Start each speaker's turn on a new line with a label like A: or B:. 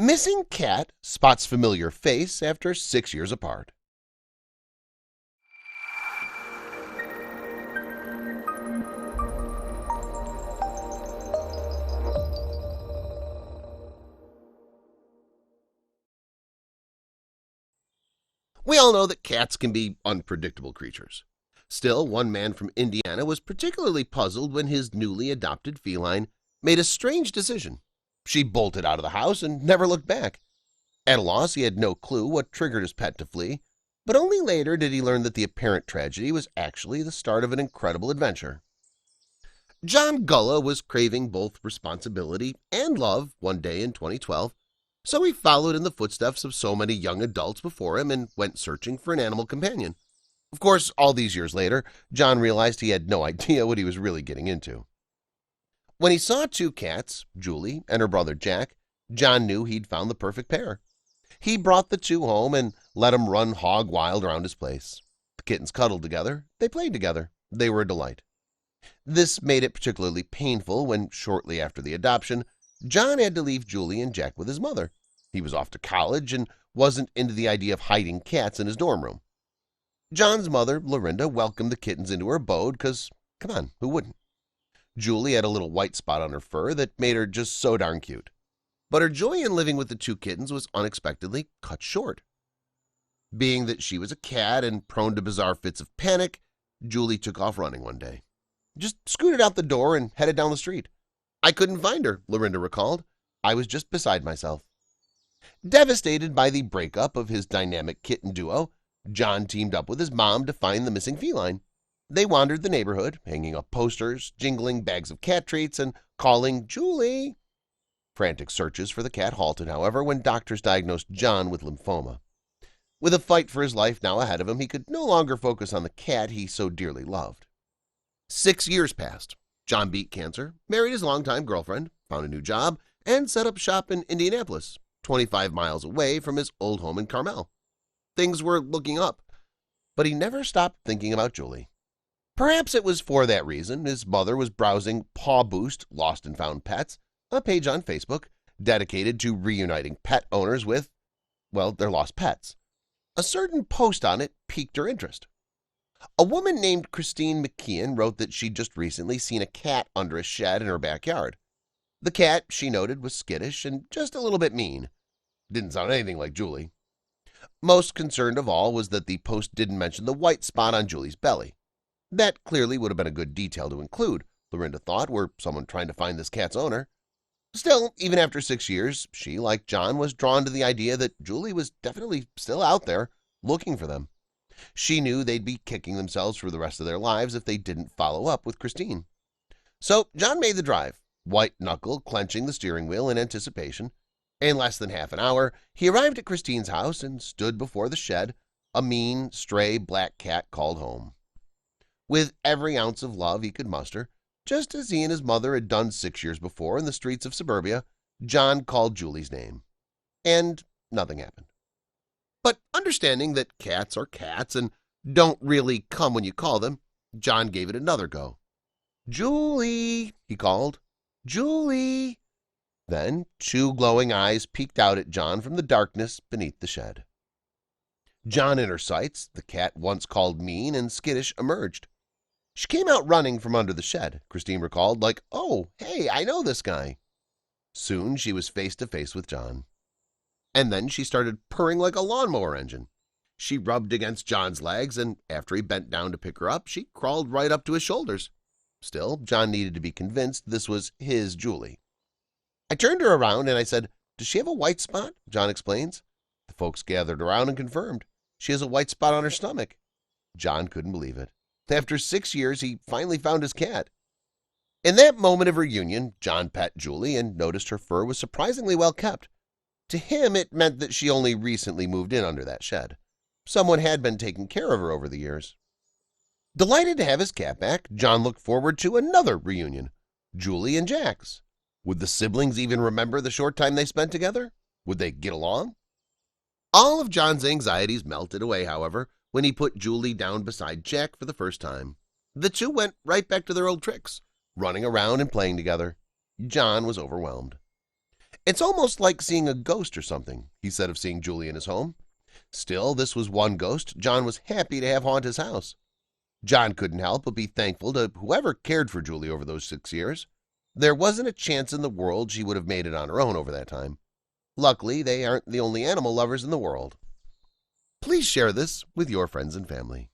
A: Missing cat spots familiar face after 6 years apart. We all know that cats can be unpredictable creatures. Still, one man from Indiana was particularly puzzled when his newly adopted feline made a strange decision. She bolted out of the house and never looked back. At a loss, he had no clue what triggered his pet to flee, but only later did he learn that the apparent tragedy was actually the start of an incredible adventure. Jon Gulla was craving both responsibility and love one day in 2012, so he followed in the footsteps of so many young adults before him and went searching for an animal companion. Of course, all these years later, Jon realized he had no idea what he was really getting into. When he saw two cats, Julie and her brother Jack, Jon knew he'd found the perfect pair. He brought the two home and let them run hog wild around his place. The kittens cuddled together, they played together, they were a delight. This made it particularly painful when, shortly after the adoption, Jon had to leave Julie and Jack with his mother. He was off to college and wasn't into the idea of hiding cats in his dorm room. Jon's mother, Lorinda, welcomed the kittens into her abode because, come on, who wouldn't? Julie had a little white spot on her fur that made her just so darn cute. But her joy in living with the two kittens was unexpectedly cut short. Being that she was a cat and prone to bizarre fits of panic, Julie took off running one day. Just scooted out the door and headed down the street. I couldn't find her, Lorinda recalled. I was just beside myself. Devastated by the breakup of his dynamic kitten duo, Jon teamed up with his mom to find the missing feline. They wandered the neighborhood, hanging up posters, jingling bags of cat treats, and calling Julie. Frantic searches for the cat halted, however, when doctors diagnosed Jon with lymphoma. With a fight for his life now ahead of him, he could no longer focus on the cat he so dearly loved. 6 years passed. Jon beat cancer, married his longtime girlfriend, found a new job, and set up shop in Indianapolis, 25 miles away from his old home in Carmel. Things were looking up, but he never stopped thinking about Julie. Perhaps it was for that reason his mother was browsing Paw Boost Lost and Found Pets, a page on Facebook dedicated to reuniting pet owners with, well, their lost pets. A certain post on it piqued her interest. A woman named Christine McKeon wrote that she'd just recently seen a cat under a shed in her backyard. The cat, she noted, was skittish and just a little bit mean. Didn't sound anything like Julie. Most concerned of all was that the post didn't mention the white spot on Julie's belly. That clearly would have been a good detail to include, Lorinda thought, were someone trying to find this cat's owner. Still, even after 6 years, she, like Jon, was drawn to the idea that Julie was definitely still out there, looking for them. She knew they'd be kicking themselves for the rest of their lives if they didn't follow up with Christine. So Jon made the drive, white-knuckle clenching the steering wheel in anticipation. In less than half an hour, he arrived at Christine's house and stood before the shed a mean, stray black cat called home. With every ounce of love he could muster, just as he and his mother had done 6 years before in the streets of suburbia, Jon called Julie's name. And nothing happened. But understanding that cats are cats and don't really come when you call them, Jon gave it another go. "Julie," he called. "Julie." Then 2 glowing eyes peeked out at Jon from the darkness beneath the shed. Jon in her sights, the cat once called mean and skittish, emerged. She came out running from under the shed, Christine recalled, like, "Oh, hey, I know this guy." Soon she was face to face with Jon. And then she started purring like a lawnmower engine. She rubbed against Jon's legs, and after he bent down to pick her up, she crawled right up to his shoulders. Still, Jon needed to be convinced this was his Julie. "I turned her around and I said, 'Does she have a white spot?'" Jon explains. The folks gathered around and confirmed. "She has a white spot on her stomach." Jon couldn't believe it. After 6 years, he finally found his cat. In that moment of reunion, Jon pet Julie and noticed her fur was surprisingly well kept. To him, it meant that she only recently moved in under that shed. Someone had been taking care of her over the years. Delighted to have his cat back, Jon looked forward to another reunion, Julie and Jack's. Would the siblings even remember the short time they spent together? Would they get along? All of Jon's anxieties melted away, however, when he put Julie down beside Jack for the first time. The two went right back to their old tricks, running around and playing together. Jon was overwhelmed. It's almost like seeing a ghost or something, he said of seeing Julie in his home. Still, this was one ghost John was happy to have haunt his house. John couldn't help but be thankful to whoever cared for Julie over those 6 years. There wasn't a chance in the world she would have made it on her own over that time. Luckily, they aren't the only animal lovers in the world. Please share this with your friends and family.